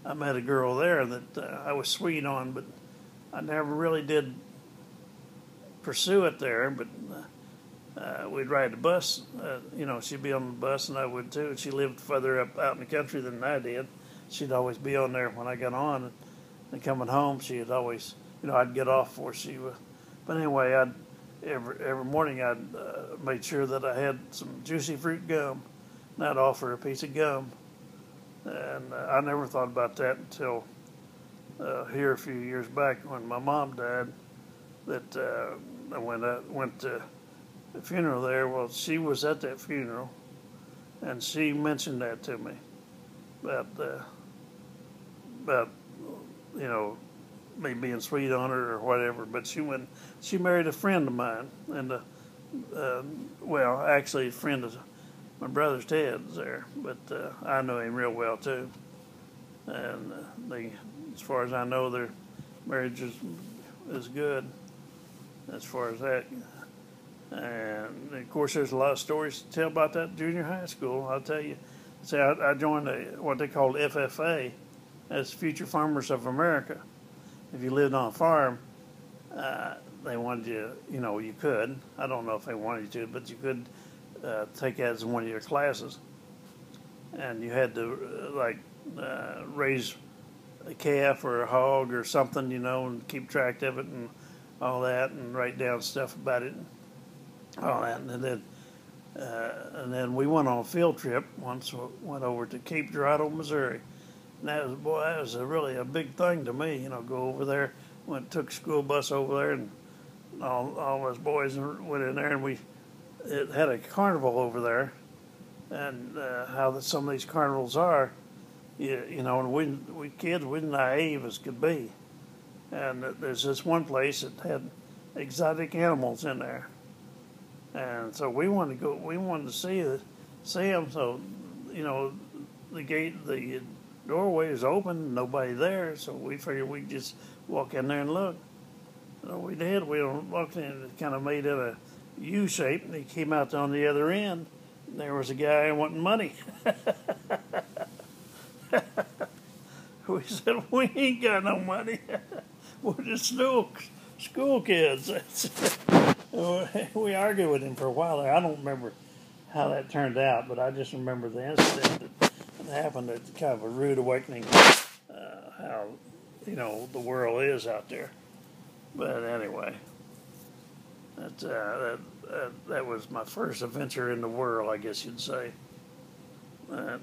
I met a girl there that I was sweet on, but I never really did pursue it there. But we'd ride the bus. She'd be on the bus, and I would too. She lived further up out in the country than I did. She'd always be on there when I got on, and coming home, she'd always, I'd get off before she was. But anyway, every morning I'd made sure that I had some juicy fruit gum, and I'd offer a piece of gum. And I never thought about that until here a few years back when my mom died. That when I went to the funeral there, well, she was at that funeral, and she mentioned that to me about me being sweet on her or whatever. But she married a friend of mine, and actually a friend of my brother's Ted's there, but I know him real well too. And as far as I know, their marriage is good as far as that. And of course, there's a lot of stories to tell about that junior high school. I'll tell you. See, I joined what they called FFA, as Future Farmers of America. If you lived on a farm, they wanted you, you could. I don't know if they wanted you to, but you could take that as one of your classes. And you had to, raise a calf or a hog or something, and keep track of it and all that, and write down stuff about it, all that. And then we went on a field trip once. Went over to Cape Girardeau, Missouri. And that was really a big thing to me, go over there. Took a school bus over there, and all us boys went in there, and it had a carnival over there. And how some of these carnivals are, and we kids, we're naive as could be. And there's this one place that had exotic animals in there. And so we wanted to see them. So, the doorway is open, nobody there. So we figured we'd just walk in there and look. So we did. We walked in, and it kind of made it a U shape, and he came out on the other end. And there was a guy wanting money. We said, we ain't got no money. We're just school kids. We argued with him for a while there. I don't remember how that turned out, but I just remember the incident that happened. It's kind of a rude awakening, how, the world is out there. But anyway, that was my first adventure in the world, I guess you'd say. And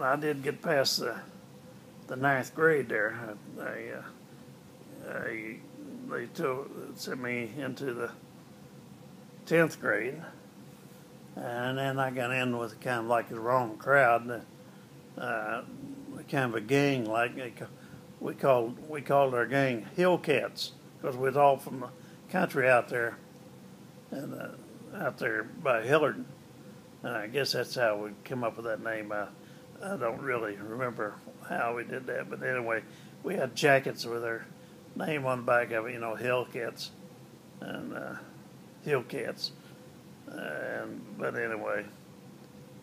I did get past the ninth grade there. They sent me into the 10th grade, and then I got in with kind of like the wrong crowd, kind of a gang. We called our gang Hillcats, because we was all from the country out there, and out there by Hillard. And I guess that's how we came up with that name. I don't really remember how we did that, but anyway, we had jackets with our name on the back of it, Hillcats and Hillcats. But anyway,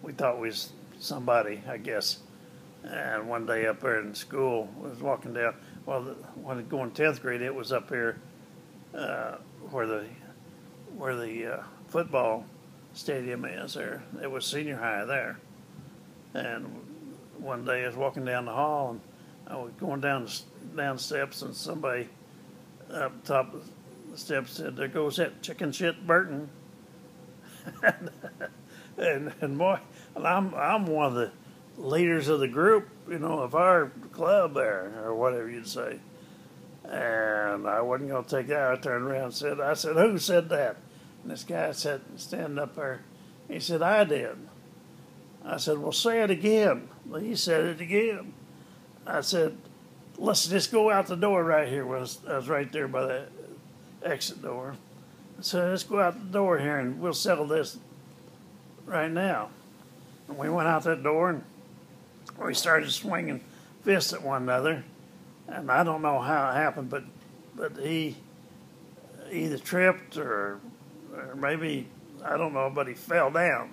we thought we was somebody, I guess. And one day up there in school, I was walking down. Well, when going 10th grade, it was up here where the football stadium is. There, it was senior high there. And one day I was walking down the hall, and I was going down steps, and somebody up top of the steps said, "There goes that chicken shit Burton." and boy, and I'm one of the leaders of the group, of our club there, or whatever you'd say. And I wasn't going to take that. I turned around and I said, "Who said that?" And this guy said, standing up there, he said, "I did." I said, "Well, say it again." Well, he said it again. I said, "Let's just go out the door right here." I was right there by the exit door. I said, "Let's go out the door here, and we'll settle this right now." And we went out that door, and we started swinging fists at one another. And I don't know how it happened, but he either tripped or maybe, I don't know, but he fell down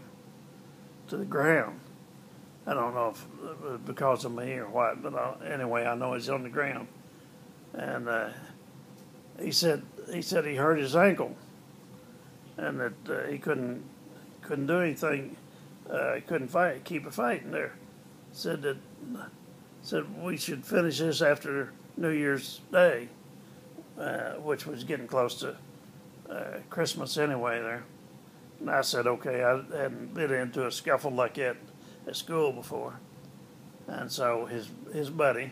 to the ground. I don't know if it was because of me or what, but anyway, I know he's on the ground. And he said he hurt his ankle, and that he couldn't do anything. He couldn't keep a fighting there. Said we should finish this after New Year's Day, which was getting close to Christmas anyway there. And I said, okay, I hadn't been into a scuffle like that at school before. And so his buddy,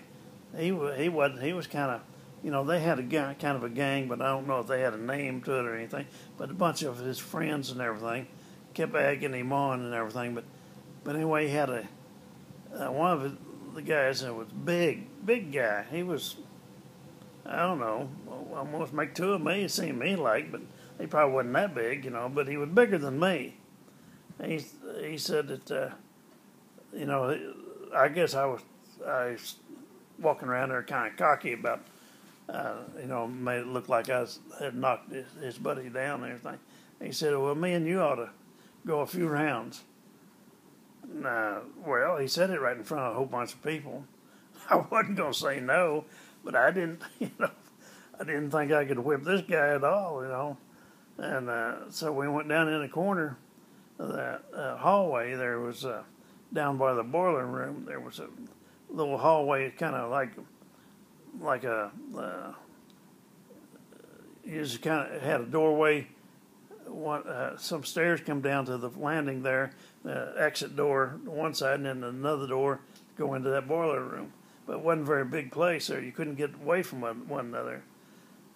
he was kind of, they had kind of a gang, but I don't know if they had a name to it or anything. But a bunch of his friends and everything kept egging him on and everything. But anyway, he had one of the guys that was big guy. He was, I don't know, almost make two of me. It seemed me like, but he probably wasn't that big, but he was bigger than me. And he said that, I guess I was walking around there kind of cocky about, made it look like I had knocked his buddy down and everything. And he said, well, me and you ought to go a few rounds. Well, he said it right in front of a whole bunch of people. I wasn't going to say no, but I didn't, I didn't think I could whip this guy at all, And so we went down in the corner of that hallway. There was, down by the boiler room, there was a little hallway, kind of like a, it just kind of had a doorway. Some stairs come down to the landing there, exit door on one side, and then another door to go into that boiler room. But it wasn't a very big place there. You couldn't get away from one another.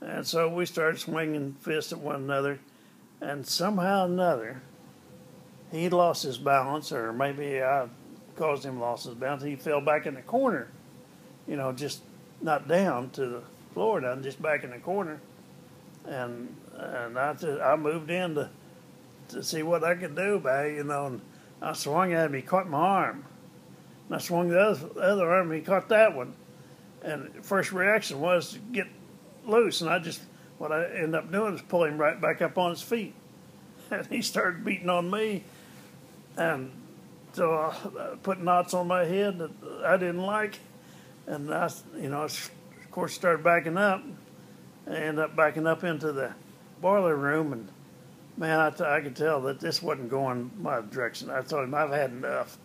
And so we started swinging fists at one another, and somehow or another, he lost his balance, or maybe I caused him to lose his balance. He fell back in the corner, just not down to the floor, down just back in the corner. And I moved in to see what I could do by, and I swung at him. He caught my arm. And I swung the other arm. He caught that one. And the first reaction was to get loose. And what I ended up doing is pull him right back up on his feet. And he started beating on me. And so I put knots on my head that I didn't like. And I, of course, started backing up. I ended up backing up into the boiler room, and man, I could tell that this wasn't going my direction. I told him, I've had enough.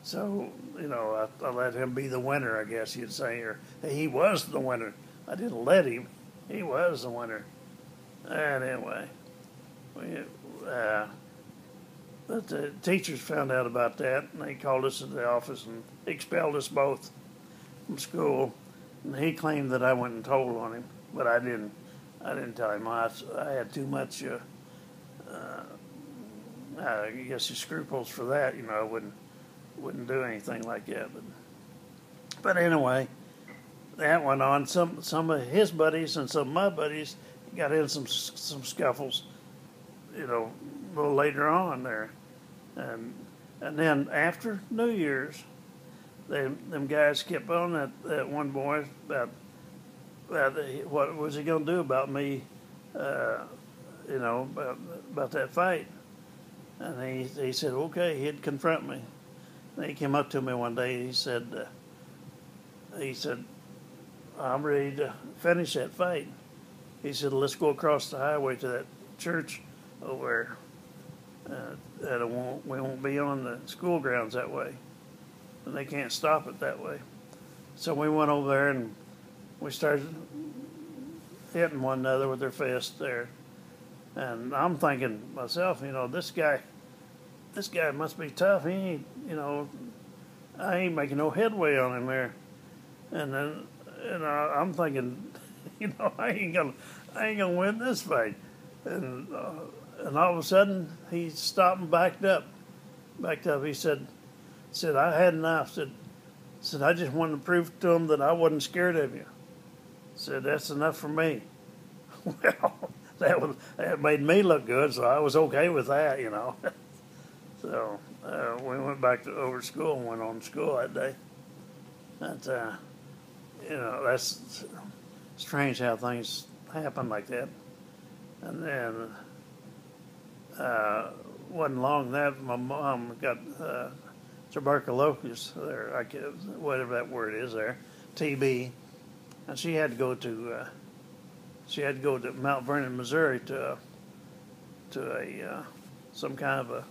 So, I let him be the winner, I guess you'd say, or he was the winner. I didn't let him. He was the winner. And anyway, but the teachers found out about that, and they called us to the office and expelled us both from school. And he claimed that I went and told on him, but I didn't. I didn't tell him. I had too much, I guess, scruples for that. I wouldn't do anything like that. But anyway, that went on. Some of his buddies and some of my buddies got in some scuffles, a little later on there, and then after New Year's. Them guys kept on that one boy about what was he going to do about me, about that fight. And he said, okay, he'd confront me. And he came up to me one day. He said, I'm ready to finish that fight. He said, let's go across the highway to that church over there. We won't be on the school grounds that way. And they can't stop it that way. So we went over there and we started hitting one another with their fists there. And I'm thinking myself, this guy must be tough. He ain't, I ain't making no headway on him there. And then, I'm thinking, I ain't gonna win this fight. And all of a sudden he stopped and backed up. He said, I had enough. Said, I just wanted to prove to him that I wasn't scared of you. Said, that's enough for me. Well, that made me look good, so I was okay with that, So we went back over to school and went on to school that day. But, that's strange how things happen like that. And then, wasn't long that my mom got tuberculosis, or whatever that word is there, TB, and she had to go to Mount Vernon, Missouri, to some kind of a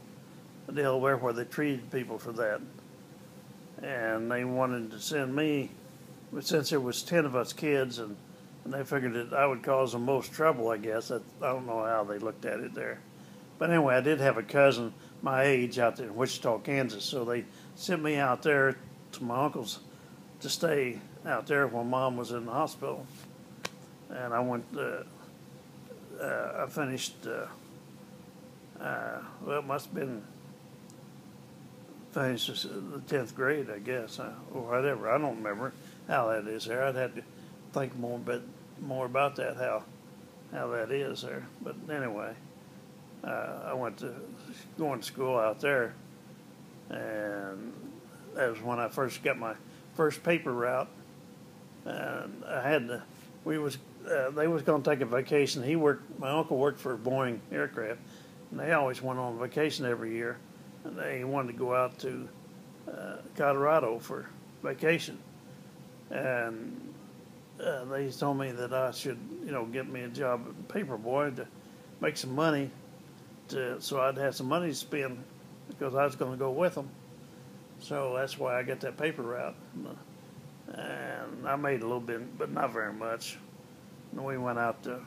deal where they treated people for that, and they wanted to send me, but since there was 10 of us kids, and they figured that I would cause them most trouble, I guess. I don't know how they looked at it there. But anyway, I did have a cousin my age out there in Wichita, Kansas, so they sent me out there to my uncle's to stay out there while Mom was in the hospital. And I went, I finished, well, it must have been finished the 10th grade, I guess, or whatever. I don't remember how that is there. I'd have to think more about that, how that is there. But anyway, I went to going to school out there, and that was when I first got my first paper route. And I had to. They was going to take a vacation. My uncle worked for Boeing Aircraft, and they always went on vacation every year. And they wanted to go out to Colorado for vacation, and they told me that I should, get me a job at Paperboy to make some money, so I'd have some money to spend because I was going to go with them. So that's why I got that paper route, and I made a little bit, but not very much. And we went out to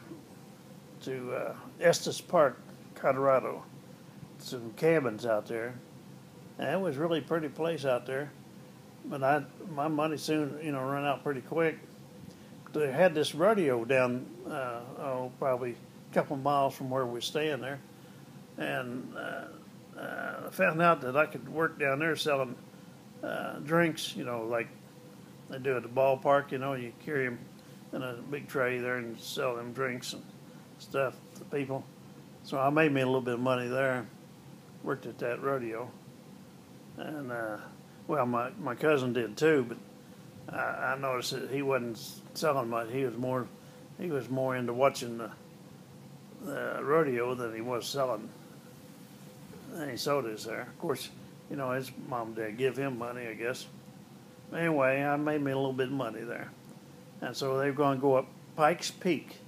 Estes Park, Colorado, some cabins out there, and it was really a pretty place out there. But my money soon, ran out pretty quick. They had this rodeo down, probably a couple miles from where we're staying there, and I found out that I could work down there selling drinks, like they do at the ballpark. You carry them in a big tray there and sell them drinks and stuff to people. So I made me a little bit of money there. Worked at that rodeo, and well, my cousin did too, but I noticed that he wasn't selling much. He was more into watching the rodeo than he was selling any sodas there. Of course, his mom and dad give him money, I guess. Anyway, I made me a little bit of money there, and so they were going to go up Pikes Peak,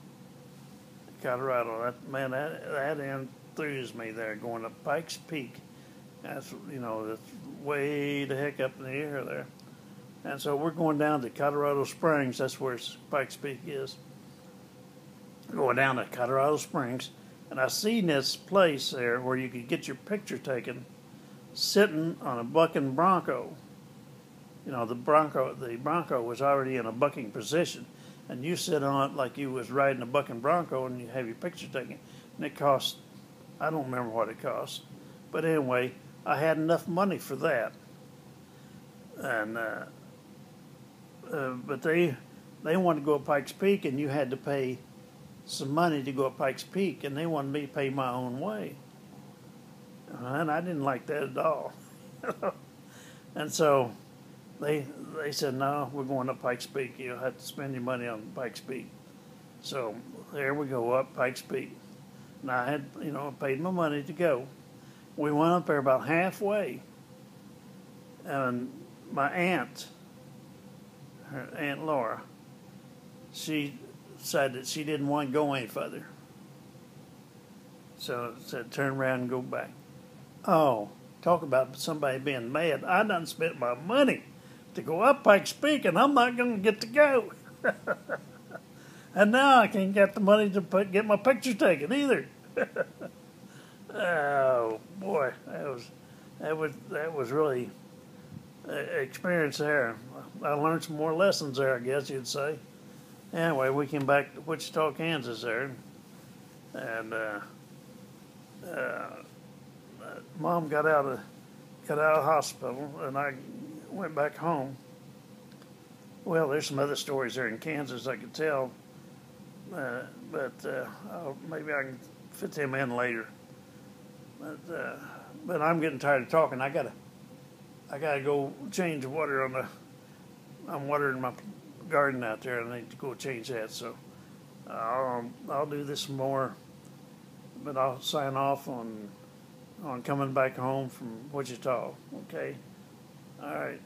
Colorado. That enthused me there, going up Pikes Peak. That's that's way the heck up in the air there. And so we're going down to Colorado Springs. That's where Pikes Peak is. Going down to Colorado Springs, and I seen this place there where you could get your picture taken sitting on a bucking bronco. The bronco was already in a bucking position, and you sit on it like you was riding a bucking bronco, and you have your picture taken. And it cost, I don't remember what it cost, but anyway, I had enough money for that. And but they wanted to go up Pikes Peak, and you had to pay some money to go up Pikes Peak, and they wanted me to pay my own way. And I didn't like that at all. And so they said, no, we're going up Pikes Peak. You'll have to spend your money on Pikes Peak. So there we go, up Pikes Peak. And I had, paid my money to go. We went up there about halfway, and my aunt, her Aunt Laura, she decided that she didn't want to go any further. So I said, turn around and go back. Oh, talk about somebody being mad. I done spent my money to go up Pikes Peak, and I'm not going to get to go. And now I can't get the money to get my picture taken either. Oh boy, that was really an experience there. I learned some more lessons there, I guess you'd say. Anyway, we came back to Wichita, Kansas there, and Mom got out of the hospital, and I went back home. Well, there's some other stories there in Kansas I could tell, but maybe I can fit them in later. But I'm getting tired of talking. I gotta go change the water I'm watering my garden out there, and I need to go change that. So I'll do this more, but I'll sign off on coming back home from Wichita. Okay, All right.